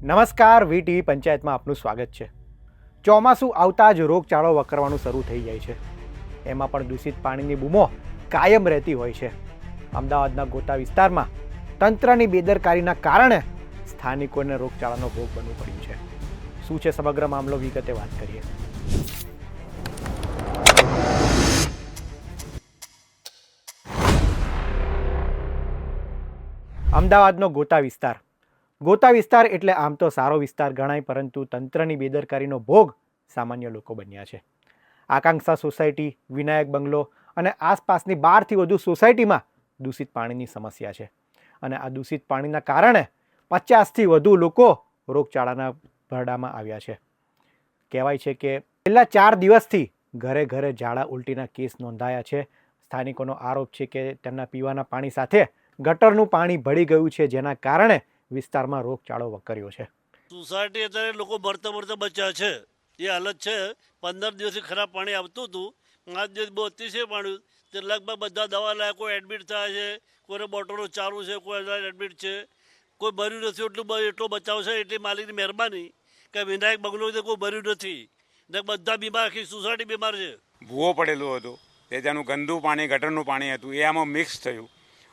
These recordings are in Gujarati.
નમસ્કાર, વીટીવી પંચાયતમાં આપનું સ્વાગત છે. ચોમાસું આવતા જ રોગચાળો વકરવાનું શરૂ થઈ જાય છે. એમાં પણ દૂષિત પાણીની બૂમો કાયમ રહેતી હોય છે. અમદાવાદના ગોતા વિસ્તારમાં તંત્રની બેદરકારીના કારણે સ્થાનિકોને રોગચાળાનો ભોગ બનવું પડ્યું છે. શું છે સમગ્ર મામલો, વિગતે વાત કરીએ. અમદાવાદનો ગોતા વિસ્તાર એટલે આમ તો સારો વિસ્તાર ગણાય, પરંતુ તંત્રની બેદરકારીનો ભોગ સામાન્ય લોકો બન્યા છે. આકાંક્ષા સોસાયટી, વિનાયક બંગલો અને આસપાસની 12થી વધુ સોસાયટીમાં દૂષિત પાણીની સમસ્યા છે. અને આ દૂષિત પાણીના કારણે 50થી વધુ લોકો રોગચાળાના ભરડામાં આવ્યા છે. કહેવાય છે કે છેલ્લા 4 દિવસથી ઘરે ઘરે ઝાડા ઉલટીના કેસ નોંધાયા છે. સ્થાનિકોનો આરોપ છે કે તેમના પીવાના પાણી સાથે ગટરનું પાણી ભળી ગયું છે, જેના કારણે વિસ્તારમાં રોગચાળો વકર્યો છે. સોસાયટી અત્યારે લોકો મરતા બચ્યા છે. એ હાલત છે. 15 દિવસથી ખરાબ પાણી આવતું હતું. 5 દિવસ બહુ અતિશય પાણી, તે લગભગ બધા દવા લાયા, કોઈ એડમિટ થાય છે, કોઈને બોટલો ચાલુ છે, કોઈ એડમિટ છે, કોઈ ભર્યું નથી. એટલો બચાવ છે, એટલી માલિકની મહેરબાની કે વિનાયક બંગલો કોઈ ભર્યું નથી ને બધા બીમાર, આખી સોસાયટી બીમાર છે. ભૂવો પડેલો હતો, તે ત્યાંનું ગંદુ પાણી, ગટરનું પાણી હતું, એ આમાં મિક્સ થયું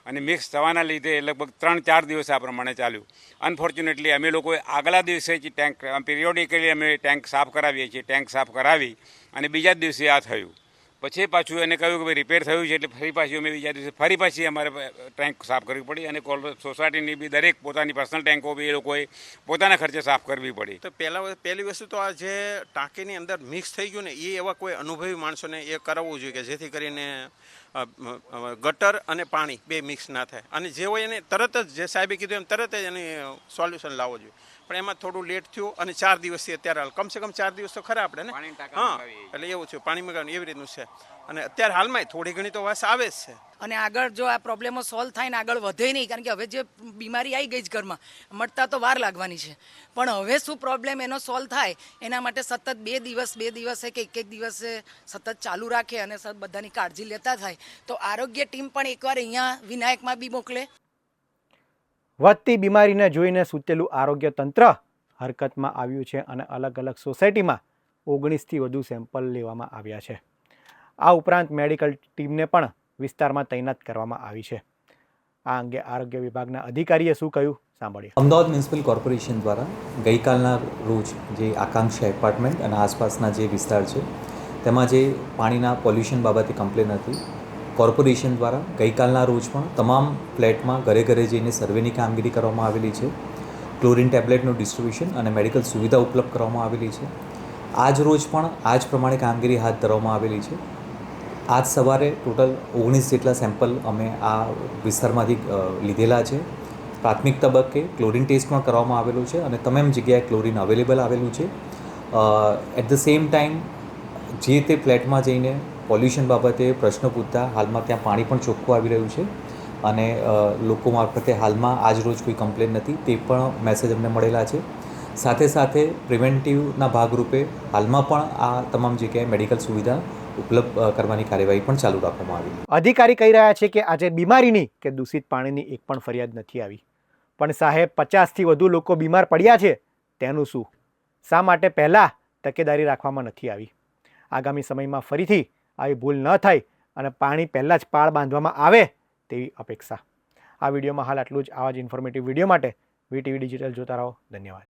અને મિક્સ થવાના લીધે લગભગ 3-4 દિવસ આ પ્રમાણે ચાલ્યું. અનફોર્ચ્યુનેટલી અમે લોકોએ આગલા દિવસે જ ટેન્ક પિરિયોડિકલી અમે ટેન્ક સાફ કરાવીએ છીએ. ટેન્ક સાફ કરાવી અને બીજા જ દિવસે આ થયું. પછી પાછું એને કહ્યું કે ભાઈ રિપેર થયું છે, એટલે ફરી પાછું અમે બીજા દિવસે ફરી પાછી અમારે ટેન્ક સાફ કરવી પડી. અને સોસાયટીની બી દરેક પોતાની પર્સનલ ટેન્કો બી એ લોકોએ પોતાના ખર્ચે સાફ કરવી પડી. તો પહેલી વસ્તુ તો આ જે ટાંકીની અંદર મિક્સ થઈ ગયું ને, એ એવા કોઈ અનુભવી માણસોને એ કરાવવું જોઈએ કે જેથી કરીને ગટર અને પાણી બે મિક્સ ના થાય. અને જે હોય એને તરત જ, જે સાહેબે કીધું એમ તરત જ એની સોલ્યુશન લાવવો જોઈએ. પણ એમાં થોડું લેટ થયું અને 4 દિવસથી અત્યારે હાલ કમસે કમ 4 દિવસ તો ખરા આપણે ને. હા, એટલે એવું છે, પાણી મગાવવાનું એવી રીતનું છે. અને અત્યારે હાલમાં થોડી ઘણી તો વાસ આવે જ છે. અને આગળ જો આ પ્રોબ્લેમો સોલ્વ થાય ને આગળ વધે નહીં, કારણ કે હવે જે બીમારી આવી ગઈ જ ઘરમાં, મટતા તો વાર લાગવાની છે. પણ હવે શું પ્રોબ્લેમ એનો સોલ્વ થાય એના માટે સતત 2 દિવસે કે એક દિવસે સતત ચાલુ રાખે અને બધાની કાળજી લેતા થાય તો આરોગ્ય ટીમ પણ એકવાર અહીંયા વિનાયકમાં બી મોકલે. વધતી બીમારીને જોઈને સૂતેલું આરોગ્ય તંત્ર હરકતમાં આવ્યું છે અને અલગ અલગ સોસાયટીમાં 19થી વધુ સેમ્પલ લેવામાં આવ્યા છે. આ ઉપરાંત મેડિકલ ટીમને પણ વિસ્તારમાં તૈનાત કરવામાં આવી છે. આ અંગે આરોગ્ય વિભાગના અધિકારીએ શું કહ્યું, સાંભળીએ. અમદાવાદ મ્યુનિસિપલ કોર્પોરેશન દ્વારા ગઈકાલના રોજ જે આકાંક્ષા એપાર્ટમેન્ટ અને આસપાસના જે વિસ્તાર છે તેમાં જે પાણીના પોલ્યુશન બાબતે કમ્પ્લેન હતી, કોર્પોરેશન દ્વારા ગઈકાલના રોજ પણ તમામ ફ્લેટમાં ઘરે ઘરે જઈને સર્વેની કામગીરી કરવામાં આવેલી છે. ક્લોરિન ટેબ્લેટનું ડિસ્ટ્રીબ્યુશન અને મેડિકલ સુવિધા ઉપલબ્ધ કરવામાં આવેલી છે. આજ રોજ પણ આ જ પ્રમાણે કામગીરી હાથ ધરવામાં આવેલી છે. આજ સવારે ટોટલ 19 જેટલા સેમ્પલ અમે આ વિસ્તારમાંથી લીધેલા છે. પ્રાથમિક તબક્કે ક્લોરિન ટેસ્ટ પણ કરવામાં આવેલું છે અને તમામ જગ્યાએ ક્લોરિન અવેલેબલ આવેલું છે. એટ ધ સેમ ટાઈમ જે તે ફ્લેટમાં જઈને પોલ્યુશન બાબતે પ્રશ્નો પૂછતા હાલમાં ત્યાં પાણી પણ ચોખ્ખું આવી રહ્યું છે અને લોકો મારફતે હાલમાં આજ રોજ કોઈ કમ્પ્લેન નથી, તે પણ મેસેજ અમને મળેલા છે. સાથે સાથે પ્રિવેન્ટિવના ભાગરૂપે હાલમાં પણ આ તમામ જગ્યાએ મેડિકલ સુવિધા ઉપલબ્ધ કરવાની કાર્યવાહી પણ ચાલુ રાખવામાં આવી. અધિકારી કહી રહ્યા છે કે આજે બીમારીની કે દૂષિત પાણીની એક પણ ફરિયાદ નથી આવી. પણ સાહેબ, 50થી વધુ લોકો બીમાર પડ્યા છે, તેનું શું? શા માટે પહેલાં તકેદારી રાખવામાં નથી આવી? આગામી સમયમાં ફરીથી આવી ભૂલ ન થાય અને પાણી પહેલાં જ પાળ બાંધવામાં આવે તેવી અપેક્ષા. આ વિડીયોમાં હાલ આટલું જ. આવા જ ઇન્ફોર્મેટિવ વિડીયો માટે વીટીવી ડિજિટલ જોતા રહો. ધન્યવાદ.